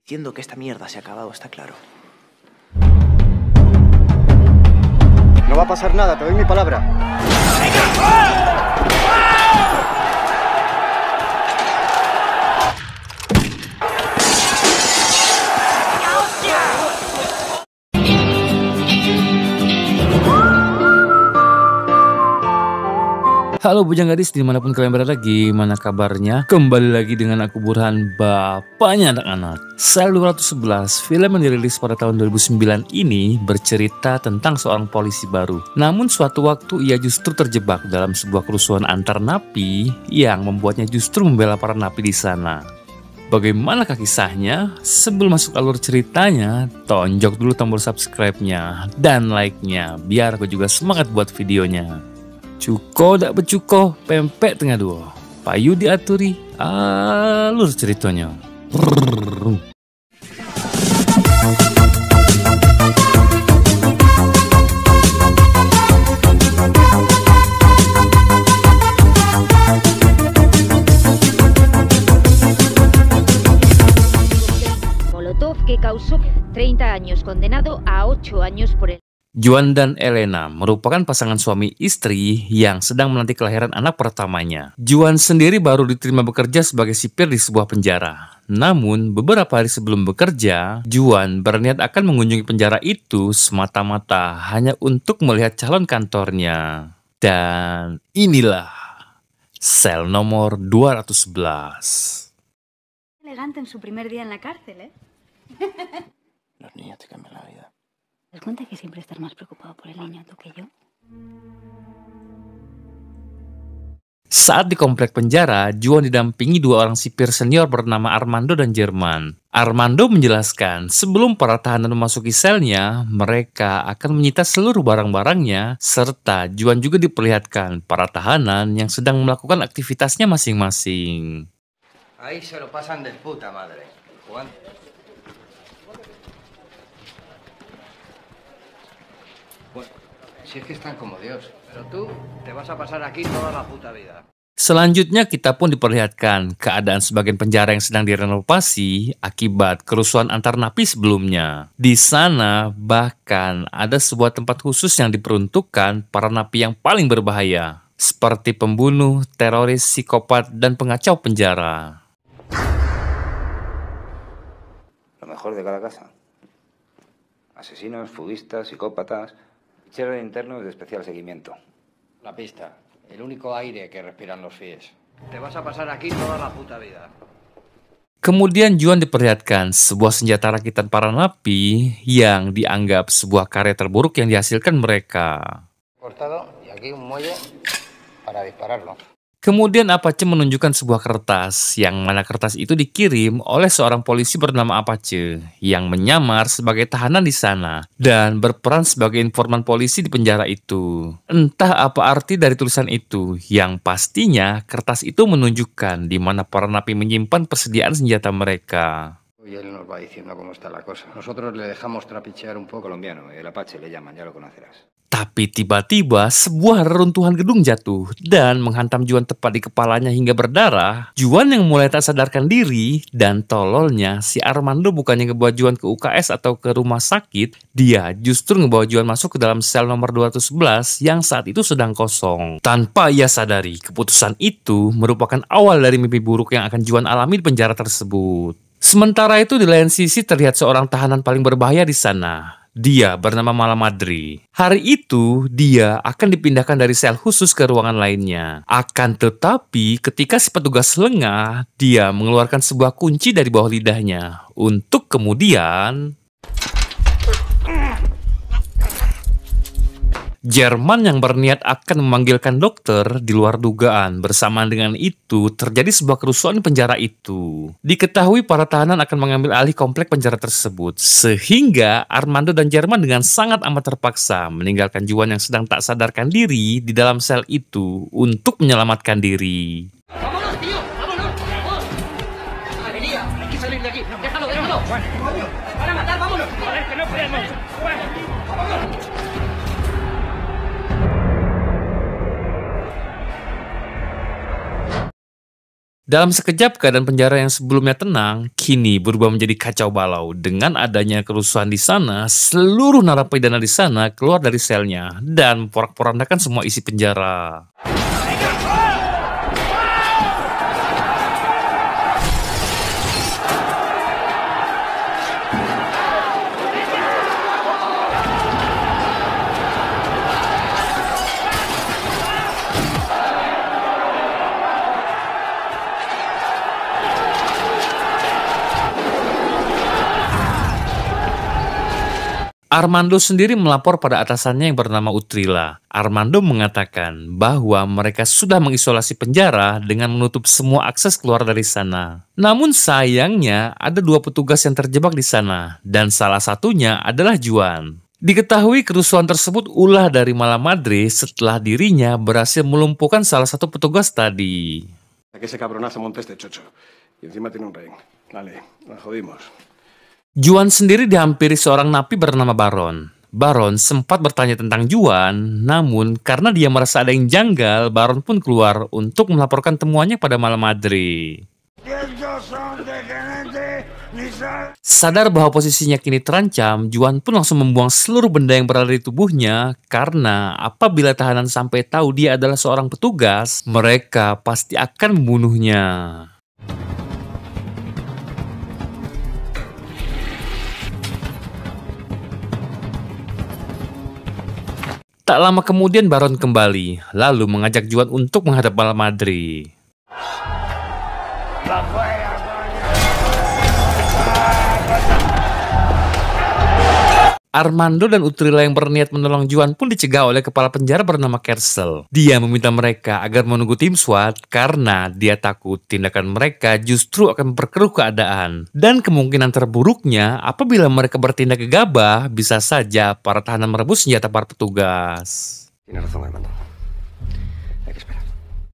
Diciendo que esta mierda se ha acabado, está claro. No va a pasar nada, te doy mi palabra. Halo bujang gadis dimanapun kalian berada, gimana kabarnya? Kembali lagi dengan aku Burhan, bapaknya anak-anak. Sel 211, film yang dirilis pada tahun 2009 ini bercerita tentang seorang polisi baru. Namun suatu waktu ia justru terjebak dalam sebuah kerusuhan antar napi yang membuatnya justru membela para napi di sana. Bagaimanakah kisahnya? Sebelum masuk alur ceritanya, tonjok dulu tombol subscribe-nya dan like-nya biar aku juga semangat buat videonya. Cuko dak becuko, pempek tengah dua. Payu diaturi, alur ceritanya. Molotov que causó 30 años, condenado a 8 años por el... Juan dan Elena merupakan pasangan suami istri yang sedang menanti kelahiran anak pertamanya. Juan sendiri baru diterima bekerja sebagai sipir di sebuah penjara. Namun, beberapa hari sebelum bekerja, Juan berniat akan mengunjungi penjara itu semata-mata hanya untuk melihat calon kantornya. Dan inilah sel nomor 211. Elegante en su primer día en la cárcel, ¿eh? Los niños te cambian la vida. ¿Te das cuenta que siempre estás más preocupado por el niño tú que yo? Saat di komplek penjara, Juan didampingi dua orang sipir senior bernama Armando dan Jerman. Armando menjelaskan, sebelum para tahanan memasuki selnya, mereka akan menyita seluruh barang-barangnya, serta Juan juga diperlihatkan para tahanan yang sedang melakukan aktivitasnya masing-masing. Ahí se lo pasan de puta madre, Juan. Si es que están como Dios, pero tú te vas a pasar aquí toda la puta vida. Selanjutnya kita pun diperlihatkan keadaan sebagian penjara yang sedang direnovasi akibat kerusuhan antar napi sebelumnya. Di sana bahkan ada sebuah tempat khusus yang diperuntukkan para napi yang paling berbahaya, seperti pembunuh, teroris, psikopat, dan pengacau penjara. Lo mejor de cada casa. Asesinos, fuguistas, psicópatas... Fichero interno de especial seguimiento. La pista. El único aire que respiran los FIES. Te vas a pasar aquí toda la puta vida. Kemudian Juan diperlihatkan sebuah senjata rakitan para napi yang dianggap sebuah karya terburuk yang dihasilkan mereka. Cortado y aquí un muelle para dispararlo. Kemudian Apache menunjukkan sebuah kertas, yang mana kertas itu dikirim oleh seorang polisi bernama Apache, yang menyamar sebagai tahanan di sana, dan berperan sebagai informan polisi di penjara itu. Entah apa arti dari tulisan itu, yang pastinya kertas itu menunjukkan di mana para napi menyimpan persediaan senjata mereka. Y él nos va diciendo cómo está la cosa. Nosotros le dejamos trapichear un poco colombiano, el Apache le llaman, ya lo conocerás. Tapi tiba-tiba sebuah reruntuhan gedung jatuh dan menghantam Juan tepat di kepalanya hingga berdarah. Juan yang mulai tak sadarkan diri, dan tololnya si Armando bukannya ngebawa Juan ke UKS atau ke rumah sakit, dia justru ngebawa Juan masuk ke dalam sel nomor 211 yang saat itu sedang kosong. Tanpa ia sadari, keputusan itu merupakan awal dari mimpi buruk yang akan Juan alami di penjara tersebut. Sementara itu di lain sisi terlihat seorang tahanan paling berbahaya di sana. Dia bernama Malamadri. Hari itu, dia akan dipindahkan dari sel khusus ke ruangan lainnya. Akan tetapi, ketika si petugas lengah, dia mengeluarkan sebuah kunci dari bawah lidahnya. Untuk kemudian... Jerman yang berniat akan memanggilkan dokter di luar dugaan. Bersamaan dengan itu, terjadi sebuah kerusuhan di penjara itu. Diketahui para tahanan akan mengambil alih komplek penjara tersebut. Sehingga Armando dan Jerman dengan sangat amat terpaksa meninggalkan Juan yang sedang tak sadarkan diri di dalam sel itu untuk menyelamatkan diri. ¡Vámonos, tío! ¡Vámonos! ¡Vamos! ¡Avería! ¡Hay que salir de aquí! ¡Déjalo, déjalo! ¡Van a matar! ¡Vámonos! ¡Joder, que no podemos! ¡Vámonos! Dalam sekejap keadaan penjara yang sebelumnya tenang, kini berubah menjadi kacau balau. Dengan adanya kerusuhan di sana, seluruh narapidana di sana keluar dari selnya dan porak-porandakan semua isi penjara. Armando sendiri melapor pada atasannya yang bernama Utrilla. Armando mengatakan bahwa mereka sudah mengisolasi penjara dengan menutup semua akses keluar dari sana. Namun sayangnya ada 2 petugas yang terjebak di sana, dan salah satunya adalah Juan. Diketahui kerusuhan tersebut ulah dari Malamadre setelah dirinya berhasil melumpuhkan salah satu petugas tadi. Que ese cabronazo monte este chocho. Y encima tiene un rehén. Vale, la jodimos. Juan sendiri dihampiri seorang napi bernama Baron. Baron sempat bertanya tentang Juan, namun karena dia merasa ada yang janggal, Baron pun keluar untuk melaporkan temuannya pada Malamadre. Sadar bahwa posisinya kini terancam, Juan pun langsung membuang seluruh benda yang berada di tubuhnya karena apabila tahanan sampai tahu dia adalah seorang petugas, mereka pasti akan membunuhnya. Tak lama kemudian Baron kembali, lalu mengajak Juan untuk menghadap Malamadre. Armando dan Utrilla yang berniat menolong Juan pun dicegah oleh kepala penjara bernama Kersel. Dia meminta mereka agar menunggu tim SWAT karena dia takut tindakan mereka justru akan memperkeruh keadaan. Dan kemungkinan terburuknya apabila mereka bertindak gegabah, bisa saja para tahanan merebut senjata para petugas. Tiene razón, Armando. Hay que esperar.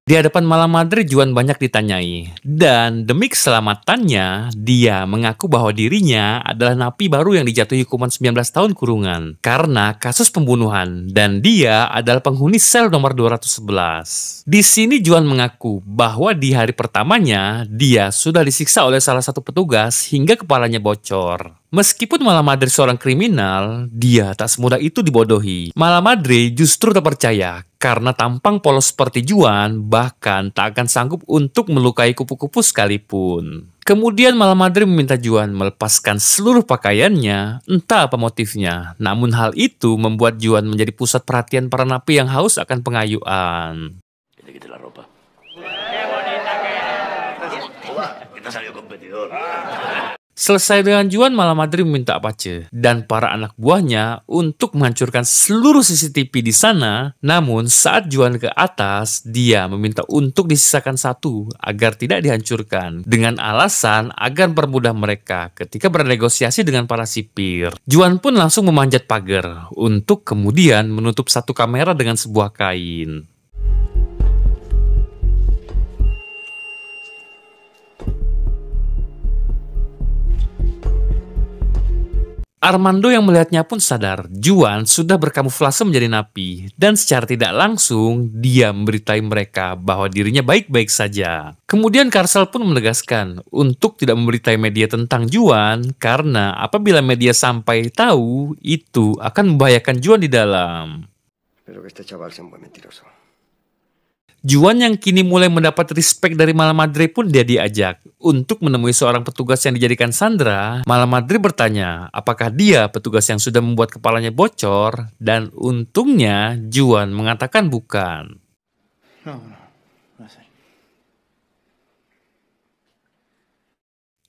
Di hadapan Malamadre, Juan banyak ditanyai. Dan demi keselamatannya, dia mengaku bahwa dirinya adalah napi baru yang dijatuhi hukuman 19 tahun kurungan karena kasus pembunuhan. Dan dia adalah penghuni sel nomor 211. Di sini Juan mengaku bahwa di hari pertamanya, dia sudah disiksa oleh salah satu petugas hingga kepalanya bocor. Meskipun Malamadre seorang kriminal, dia tak semudah itu dibodohi. Malamadre justru tak percaya karena tampang polos seperti Juan bahkan tak akan sanggup untuk melukai kupu-kupu sekalipun. Kemudian Malamadre meminta Juan melepaskan seluruh pakaiannya, entah apa motifnya. Namun hal itu membuat Juan menjadi pusat perhatian para napi yang haus akan pengayuan. Quita la ropa. Kita salió competidor. Selesai dengan Juan, Malamadre meminta Apache dan para anak buahnya untuk menghancurkan seluruh CCTV di sana. Namun saat Juan ke atas, dia meminta untuk disisakan satu agar tidak dihancurkan dengan alasan agar mempermudah mereka ketika bernegosiasi dengan para sipir. Juan pun langsung memanjat pagar untuk kemudian menutup satu kamera dengan sebuah kain. Armando yang melihatnya pun sadar, Juan sudah berkamuflase menjadi napi, dan secara tidak langsung, dia memberitahu mereka bahwa dirinya baik-baik saja. Kemudian Kersel pun menegaskan untuk tidak memberitahu media tentang Juan, karena apabila media sampai tahu, itu akan membahayakan Juan di dalam. Espero que este chaval sea un buen mentiroso. Juan yang kini mulai mendapat respect dari Malamadre pun dia diajak untuk menemui seorang petugas yang dijadikan sandera. Malamadre bertanya apakah dia petugas yang sudah membuat kepalanya bocor, dan untungnya Juan mengatakan bukan. No sé.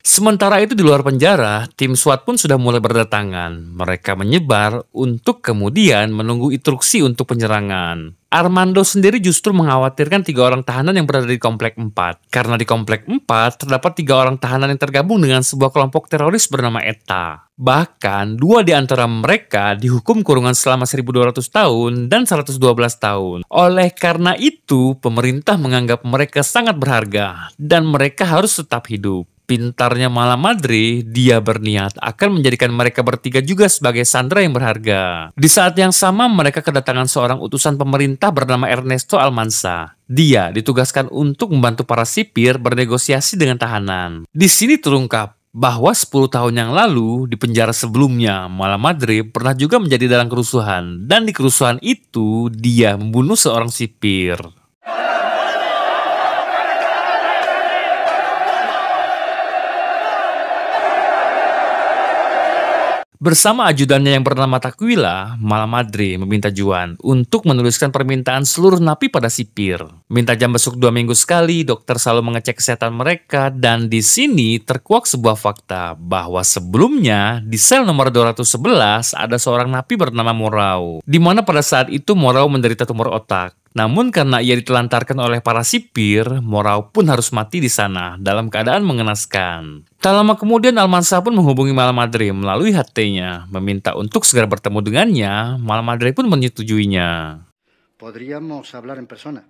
Sementara itu di luar penjara, tim SWAT pun sudah mulai berdatangan. Mereka menyebar untuk kemudian menunggu instruksi untuk penyerangan. Armando sendiri justru mengkhawatirkan 3 orang tahanan yang berada di Komplek 4. Karena di Komplek 4 terdapat 3 orang tahanan yang tergabung dengan sebuah kelompok teroris bernama ETA. Bahkan 2 di antara mereka dihukum kurungan selama 1200 tahun dan 112 tahun. Oleh karena itu, pemerintah menganggap mereka sangat berharga dan mereka harus tetap hidup. pintarnya Mala Madre, dia berniat akan menjadikan mereka bertiga juga sebagai sandera yang berharga. Di saat yang sama, mereka kedatangan seorang utusan pemerintah bernama Ernesto Almansa. Dia ditugaskan untuk membantu para sipir bernegosiasi dengan tahanan. Di sini terungkap bahwa 10 tahun yang lalu, di penjara sebelumnya, Mala Madre pernah juga menjadi dalang kerusuhan. Dan di kerusuhan itu, dia membunuh seorang sipir. Bersama ajudannya yang bernama Takuila, Mala Madre meminta Juan untuk menuliskan permintaan seluruh napi pada sipir. Minta jam besuk 2 minggu sekali, dokter selalu mengecek kesehatan mereka, dan di sini terkuak sebuah fakta bahwa sebelumnya di sel nomor 211 ada seorang napi bernama Morau, di mana pada saat itu Morau menderita tumor otak. Namun karena ia ditelantarkan oleh para sipir, Morau pun harus mati di sana dalam keadaan mengenaskan. Tak lama kemudian Almansa pun menghubungi Mala Madre melalui HT-nya, meminta untuk segera bertemu dengannya. Mala Madre pun menyetujuinya. Podríamos hablar en persona.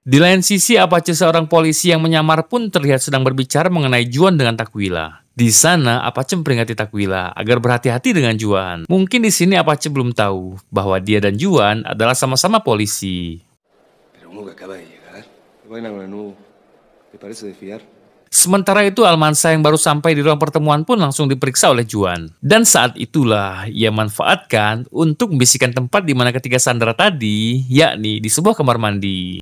Di lain sisi, Apache seorang polisi yang menyamar pun terlihat sedang berbicara mengenai Juan dengan Takuila. Di sana, Apache memperingati Takuila agar berhati-hati dengan Juan. Mungkin di sini Apache belum tahu bahwa dia dan Juan adalah sama-sama polisi. Sementara itu, Almansa yang baru sampai di ruang pertemuan pun langsung diperiksa oleh Juan. Dan saat itulah ia manfaatkan untuk membisikkan tempat di mana ketiga sandera tadi, yakni di sebuah kamar mandi.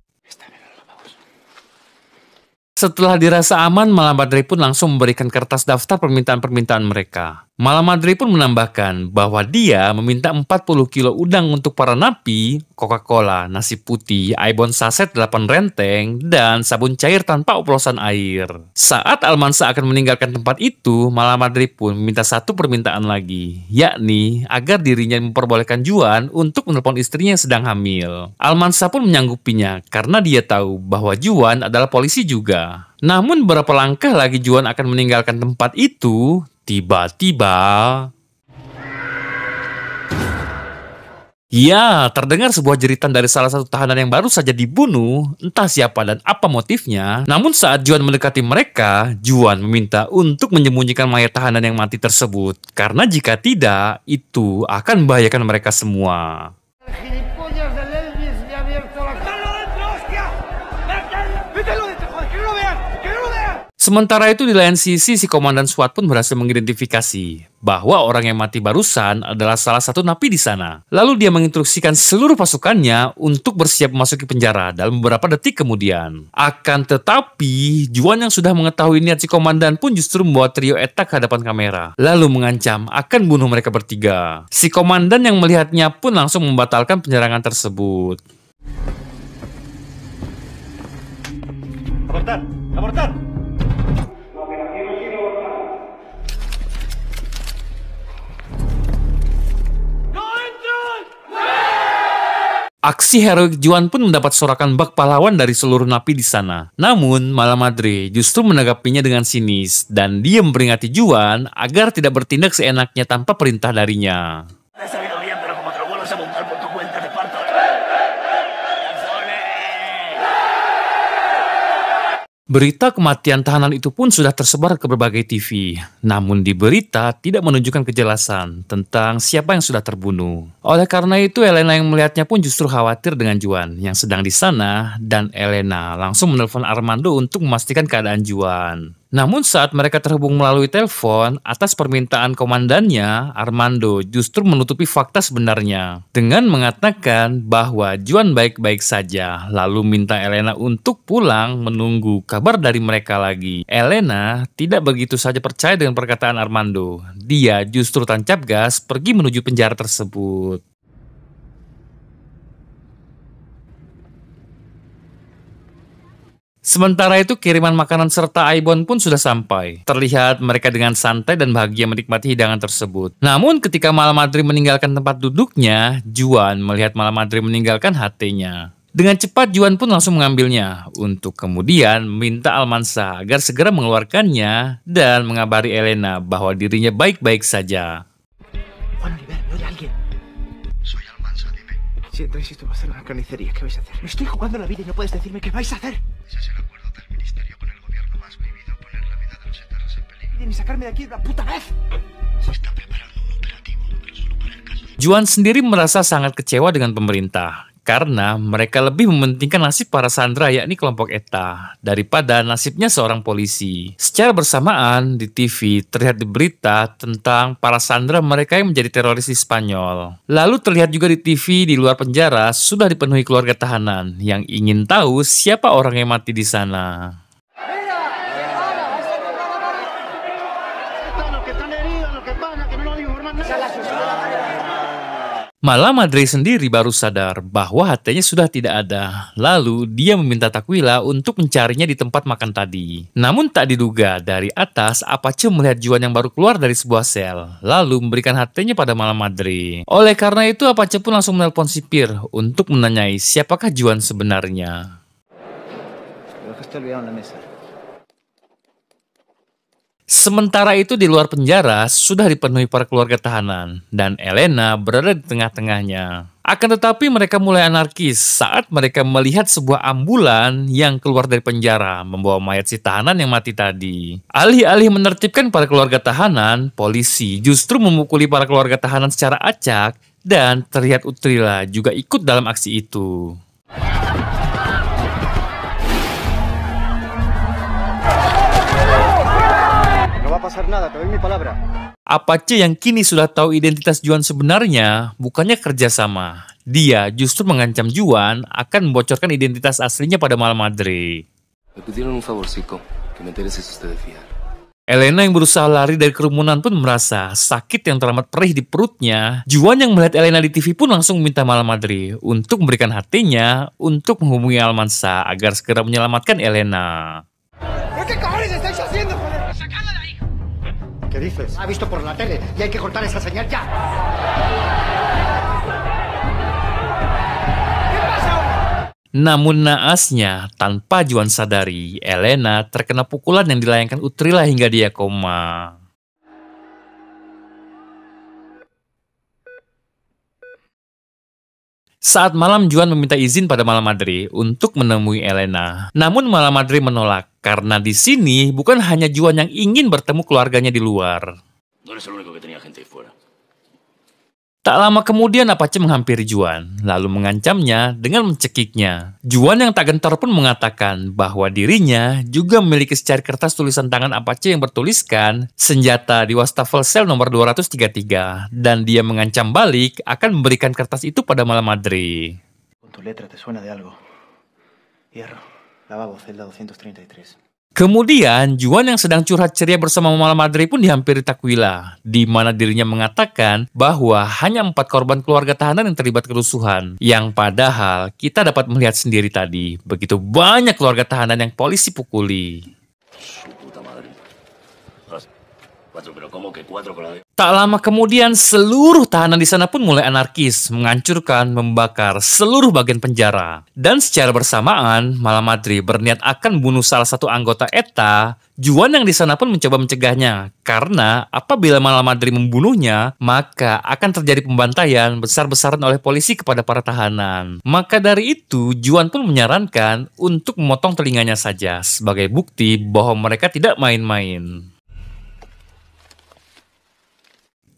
Setelah dirasa aman, Mala Madre pun langsung memberikan kertas daftar permintaan-permintaan mereka. Mala Madre pun menambahkan bahwa dia meminta 40 kilo udang untuk para napi, Coca-Cola, nasi putih, Aibon saset 8 renteng, dan sabun cair tanpa oplosan air. Saat Almansa akan meninggalkan tempat itu, Mala Madre pun meminta satu permintaan lagi, yakni agar dirinya memperbolehkan Juan untuk menelpon istrinya yang sedang hamil. Almansa pun menyanggupinya karena dia tahu bahwa Juan adalah polisi juga. Namun beberapa langkah lagi Juan akan meninggalkan tempat itu, tiba-tiba... Ya, terdengar sebuah jeritan dari salah satu tahanan yang baru saja dibunuh, entah siapa dan apa motifnya. Namun saat Juan mendekati mereka, Juan meminta untuk menyembunyikan mayat tahanan yang mati tersebut. Karena jika tidak, itu akan membahayakan mereka semua. Sementara itu di lain sisi, si komandan SWAT pun berhasil mengidentifikasi bahwa orang yang mati barusan adalah salah satu napi di sana. Lalu dia menginstruksikan seluruh pasukannya untuk bersiap memasuki penjara dalam beberapa detik kemudian. Akan tetapi, Juan yang sudah mengetahui niat si komandan pun justru membawa trio Eta ke hadapan kamera, lalu mengancam akan bunuh mereka bertiga. Si komandan yang melihatnya pun langsung membatalkan penyerangan tersebut. Abortar! Abortar! Aksi heroik Juan pun mendapat sorakan bak pahlawan dari seluruh napi di sana. Namun, Mala Madre justru menanggapinya dengan sinis dan dia memperingati Juan agar tidak bertindak seenaknya tanpa perintah darinya. Berita kematian tahanan itu pun sudah tersebar ke berbagai TV. Namun di berita tidak menunjukkan kejelasan tentang siapa yang sudah terbunuh. Oleh karena itu, Elena yang melihatnya pun justru khawatir dengan Juan yang sedang di sana, dan Elena langsung menelpon Armando untuk memastikan keadaan Juan. Namun saat mereka terhubung melalui telepon, atas permintaan komandannya, Armando justru menutupi fakta sebenarnya dengan mengatakan bahwa Juan baik-baik saja, lalu minta Elena untuk pulang menunggu kabar dari mereka lagi. Elena tidak begitu saja percaya dengan perkataan Armando. Dia justru tancap gas pergi menuju penjara tersebut. Sementara itu, kiriman makanan serta Aibon pun sudah sampai. Terlihat mereka dengan santai dan bahagia menikmati hidangan tersebut. Namun ketika Mala Madre meninggalkan tempat duduknya, Juan melihat Mala Madre meninggalkan HT-nya. Dengan cepat Juan pun langsung mengambilnya, untuk kemudian meminta Almansa agar segera mengeluarkannya dan mengabari Elena bahwa dirinya baik-baik saja. Juan Oliver, ¿me oye alguien? Soy Almansa, dime. Si entráis esto va a ser una carnicería, ¿qué vais a hacer? Me estoy jugando la vida y no puedes decirme qué vais a hacer. Ese es el acuerdo del ministerio con el gobierno. Has vivido poner y sacarme de aquí de una puta vez. Se está preparando un operativo, pero solo para el caso. Juan sendiri merasa sangat kecewa dengan pemerintah karena mereka lebih mementingkan nasib para sandera yakni kelompok ETA daripada nasibnya seorang polisi. Secara bersamaan di TV terlihat di berita tentang para sandera mereka yang menjadi teroris di Spanyol. Lalu terlihat juga di TV di luar penjara sudah dipenuhi keluarga tahanan yang ingin tahu siapa orang yang mati di sana. Mala Madre sendiri baru sadar bahwa hatinya sudah tidak ada. Lalu dia meminta Takwila untuk mencarinya di tempat makan tadi. Namun tak diduga dari atas Apache melihat Juan yang baru keluar dari sebuah sel. Lalu memberikan hatinya pada Mala Madre. Oleh karena itu Apache pun langsung menelpon sipir untuk menanyai siapakah Juan sebenarnya. Sementara itu di luar penjara sudah dipenuhi para keluarga tahanan dan Elena berada di tengah-tengahnya. Akan tetapi mereka mulai anarkis saat mereka melihat sebuah ambulan yang keluar dari penjara membawa mayat si tahanan yang mati tadi. Alih-alih menertibkan para keluarga tahanan, polisi justru memukuli para keluarga tahanan secara acak dan terlihat Utrilla juga ikut dalam aksi itu. Pasar nada, te doy mi palabra. Apache yang kini sudah tahu identitas Juan sebenarnya bukannya kerjasama. Dia justru mengancam Juan akan membocorkan identitas aslinya pada Mala Madre. Me pidieron un favorcito, que me interese si usted fiar. Elena yang berusaha lari dari kerumunan pun merasa sakit yang teramat perih di perutnya. Juan yang melihat Elena di TV pun langsung meminta Mala Madre untuk memberikan hatinya untuk menghubungi Almansa agar segera menyelamatkan Elena. ¿Qué cojones estáis haciendo, joder? ¡Sacadla de ahí! ¿Qué dices? Ha visto por la tele y hay que cortar esa señal ya. ¿Qué pasa ahora? Namun naasnya, tanpa Juan sadari, Elena terkena pukulan yang dilayangkan Utrilla hingga dia koma. Saat malam, Juan meminta izin pada Mala Madre untuk menemui Elena. Namun Mala Madre menolak karena di sini bukan hanya Juan yang ingin bertemu keluarganya di luar. No eres el único que tenía gente ahí fuera. Tak lama kemudian Apache menghampiri Juan, lalu mengancamnya dengan mencekiknya. Juan yang tak gentar pun mengatakan bahwa dirinya juga memiliki secari kertas tulisan tangan Apache yang bertuliskan senjata di wastafel sel nomor 233 dan dia mengancam balik akan memberikan kertas itu pada Mala Madre. Con tu letra te suena de algo. Hierro, lavabo, celda 233. Kemudian, Juan yang sedang curhat ceria bersama Mala Madre pun dihampiri Takwila, di mana dirinya mengatakan bahwa hanya 4 korban keluarga tahanan yang terlibat kerusuhan. Yang padahal kita dapat melihat sendiri tadi, begitu banyak keluarga tahanan yang polisi pukuli. Su puta madre. 4, pero ¿cómo que 4 con la de...? Tak lama kemudian, seluruh tahanan di sana pun mulai anarkis, menghancurkan, membakar seluruh bagian penjara. Dan secara bersamaan, Mala Madre berniat akan membunuh salah satu anggota ETA. Juan yang di sana pun mencoba mencegahnya, karena apabila Mala Madre membunuhnya, maka akan terjadi pembantaian besar-besaran oleh polisi kepada para tahanan. Maka dari itu, Juan pun menyarankan untuk memotong telinganya saja, sebagai bukti bahwa mereka tidak main-main.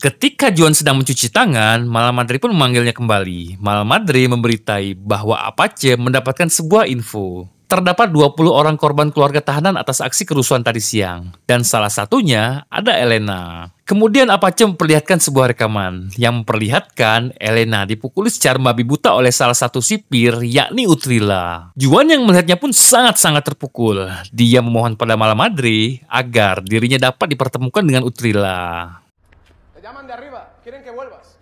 Ketika Juan sedang mencuci tangan, Mala Madre pun memanggilnya kembali. Mala Madre memberitai bahwa Apache mendapatkan sebuah info. Terdapat 20 orang korban keluarga tahanan atas aksi kerusuhan tadi siang. Dan salah satunya ada Elena. Kemudian Apache memperlihatkan sebuah rekaman yang memperlihatkan Elena dipukuli secara babi buta oleh salah satu sipir, yakni Utrilla. Juan yang melihatnya pun sangat-sangat terpukul. Dia memohon pada Mala Madre agar dirinya dapat dipertemukan dengan Utrilla. Llaman de arriba, quieren que vuelvas.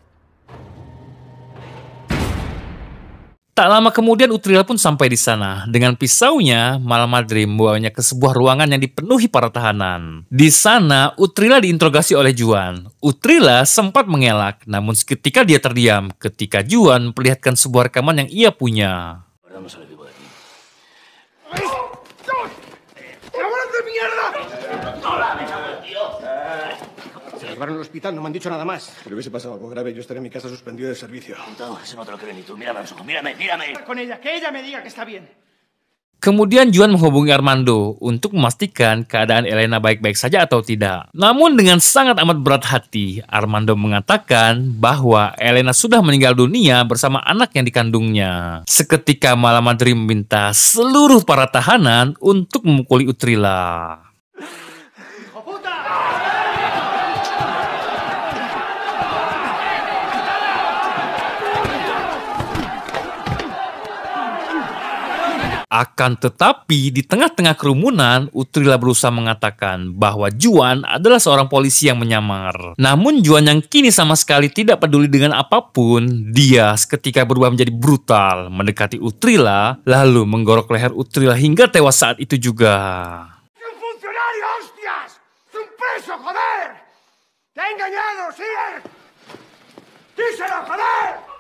Tak lama kemudian Utrilla pun sampai di sana. Dengan pisaunya, Mala Madre membawanya ke sebuah ruangan yang dipenuhi para tahanan. Di sana, Utrilla diinterogasi oleh Juan. Utrilla sempat mengelak, namun seketika dia terdiam ketika Juan memperlihatkan sebuah rekaman yang ia punya. Se los llevaron al hospital, no me han dicho nada más. Si le hubiese pasado algo grave, yo estaría en mi casa suspendido de servicio. No, eso no te lo crees ni tú. Mírame a los ojos, mírame, mírame. Con ella, que ella me diga que está bien. Kemudian Juan menghubungi Armando untuk memastikan keadaan Elena baik-baik saja atau tidak. Namun dengan sangat amat berat hati, Armando mengatakan bahwa Elena sudah meninggal dunia bersama anak yang dikandungnya. Seketika Malamadri meminta seluruh para tahanan untuk memukuli Utrilla. Akan tetapi, di tengah-tengah kerumunan, Utrilla berusaha mengatakan bahwa Juan adalah seorang polisi yang menyamar. Namun Juan yang kini sama sekali tidak peduli dengan apapun, dia seketika berubah menjadi brutal, mendekati Utrilla, lalu menggorok leher Utrilla hingga tewas saat itu juga. ¡Un funcionario, hostias! ¡Un preso, joder! ¡Te ha engañado, sí! ¡Díselo, joder!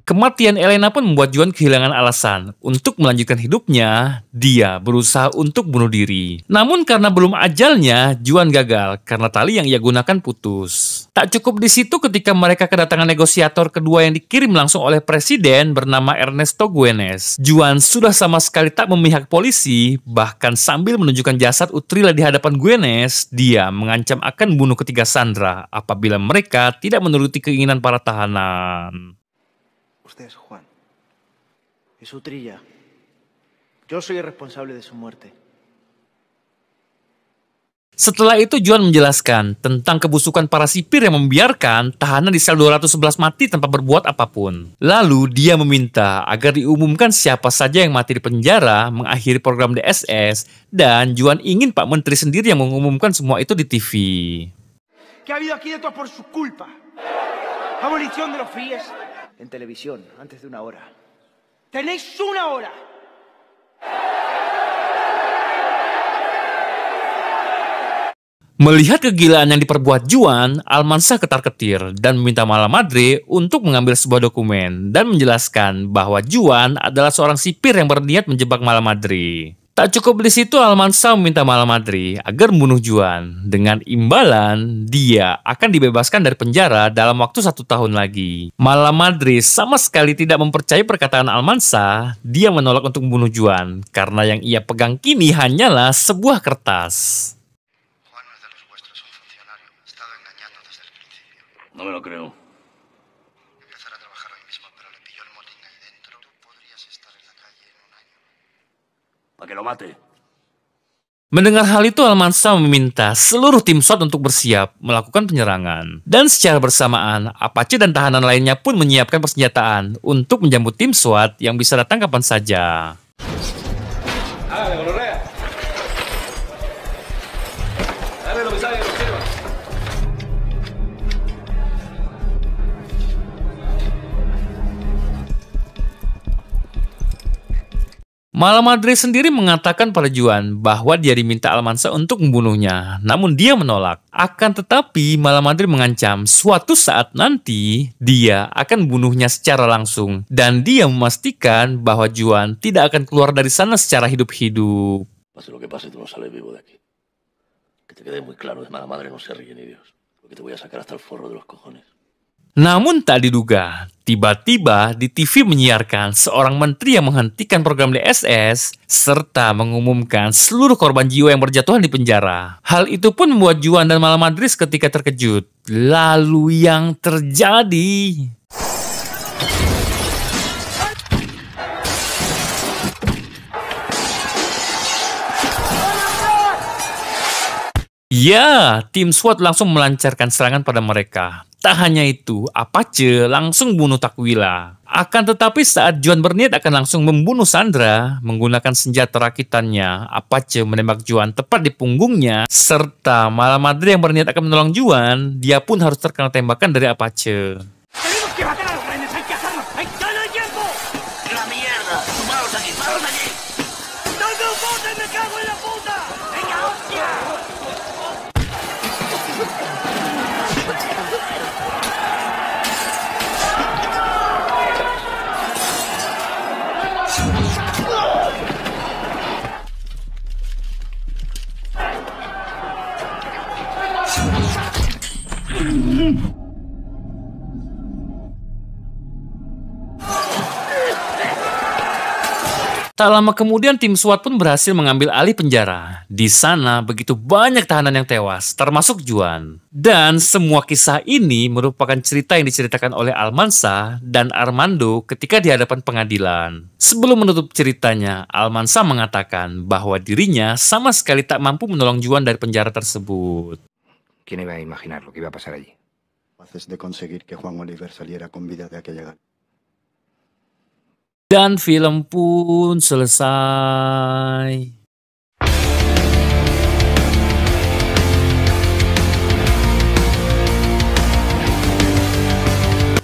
Kematian Elena pun membuat Juan kehilangan alasan untuk melanjutkan hidupnya. Dia berusaha untuk bunuh diri. Namun karena belum ajalnya, Juan gagal karena tali yang ia gunakan putus. Tak cukup di situ ketika mereka kedatangan negosiator kedua yang dikirim langsung oleh presiden bernama Ernesto Güemes. Juan sudah sama sekali tak memihak polisi, bahkan sambil menunjukkan jasad Utrilla di hadapan Güemes, dia mengancam akan bunuh ketiga sandera apabila mereka tidak menuruti keinginan para tahanan. Usted es Juan. Es Utrilla. Yo soy el responsable de su muerte. Setelah itu Juan menjelaskan tentang kebusukan para sipir yang membiarkan tahanan di sel 211 mati tanpa berbuat apapun. Lalu dia meminta agar diumumkan siapa saja yang mati di penjara mengakhiri program DSS, dan Juan ingin Pak Menteri sendiri yang mengumumkan semua itu di TV. ¿Qué ha habido aquí de todo por su culpa? Abolición de los FIES. En televisión, antes de una hora. ¡Tenéis una hora! Melihat kegilaan yang diperbuat Juan, Almansa ketar-ketir dan meminta Malamadri untuk mengambil sebuah dokumen dan menjelaskan bahwa Juan adalah seorang sipir yang berniat menjebak Malamadri. Tak cukup di situ, Almansa meminta Malamadri agar membunuh Juan. Dengan imbalan, dia akan dibebaskan dari penjara dalam waktu 1 tahun lagi. Malamadri sama sekali tidak mempercayai perkataan Almansa. Dia menolak untuk membunuh Juan karena yang ia pegang kini hanyalah sebuah kertas. No me lo creo. Para que lo mate. Mendengar hal itu, Almansa meminta seluruh tim SWAT untuk bersiap melakukan penyerangan. Dan secara bersamaan, Apache dan tahanan lainnya pun menyiapkan persenjataan untuk menjambut tim SWAT yang bisa datang kapan saja. Malamadri sendiri mengatakan pada Juan bahwa dia diminta Almansa untuk membunuhnya, namun dia menolak. Akan tetapi Malamadri mengancam suatu saat nanti dia akan membunuhnya secara langsung, dan dia memastikan bahwa Juan tidak akan keluar dari sana secara hidup-hidup. Pase lo que pase, tú no sales vivo de aquí. Que te quede muy claro, de Malamadri no se ríe ni Dios, porque te voy a sacar hasta el forro de los cojones. Namun tak diduga, tiba-tiba di TV menyiarkan seorang menteri yang menghentikan program DSS serta mengumumkan seluruh korban jiwa yang berjatuhan di penjara. Hal itu pun membuat Juan dan Malamadri ketika terkejut. Lalu yang terjadi... Ya, tim SWAT langsung melancarkan serangan pada mereka. Tak hanya itu, Apache langsung bunuh Takwila. Akan tetapi saat Juan berniat akan langsung membunuh Sandra menggunakan senjata rakitannya, Apache menembak Juan tepat di punggungnya, serta Malamadri yang berniat akan menolong Juan, dia pun harus terkena tembakan dari Apache. Tak lama kemudian tim SWAT pun berhasil mengambil alih penjara. Di sana begitu banyak tahanan yang tewas, termasuk Juan. Dan semua kisah ini merupakan cerita yang diceritakan oleh Almansa dan Armando ketika di hadapan pengadilan. Sebelum menutup ceritanya, Almansa mengatakan bahwa dirinya sama sekali tak mampu menolong Juan dari penjara tersebut. ¿Quién iba a imaginar lo que iba a pasar allí? Haces de conseguir que Juan Oliver saliera con vida de aquella gala. Dan film pun selesai.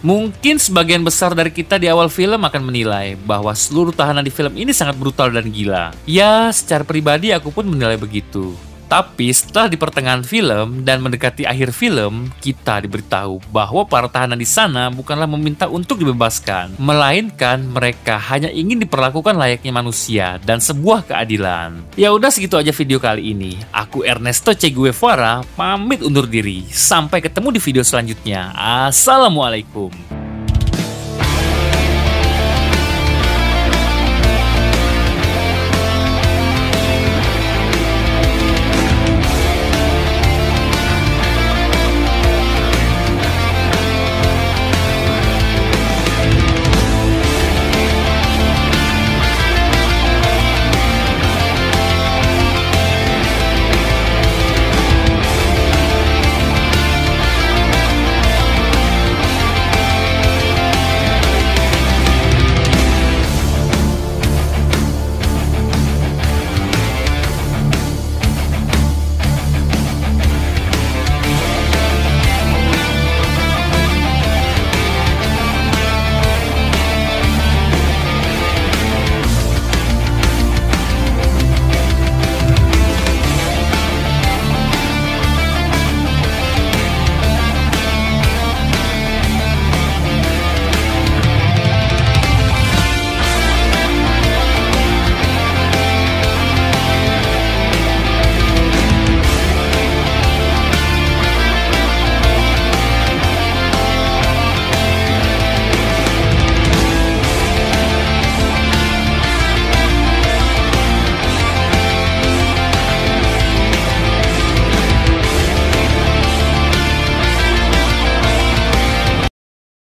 Mungkin sebagian besar dari kita di awal film akan menilai bahwa seluruh tahanan di film ini sangat brutal dan gila. Ya, secara pribadi aku pun menilai begitu. Tapi setelah di pertengahan film dan mendekati akhir film, kita diberitahu bahwa para tahanan di sana bukanlah meminta untuk dibebaskan, melainkan mereka hanya ingin diperlakukan layaknya manusia dan sebuah keadilan. Ya udah, segitu aja video kali ini. Aku Ernesto Che Guevara pamit undur diri. Sampai ketemu di video selanjutnya. Assalamualaikum.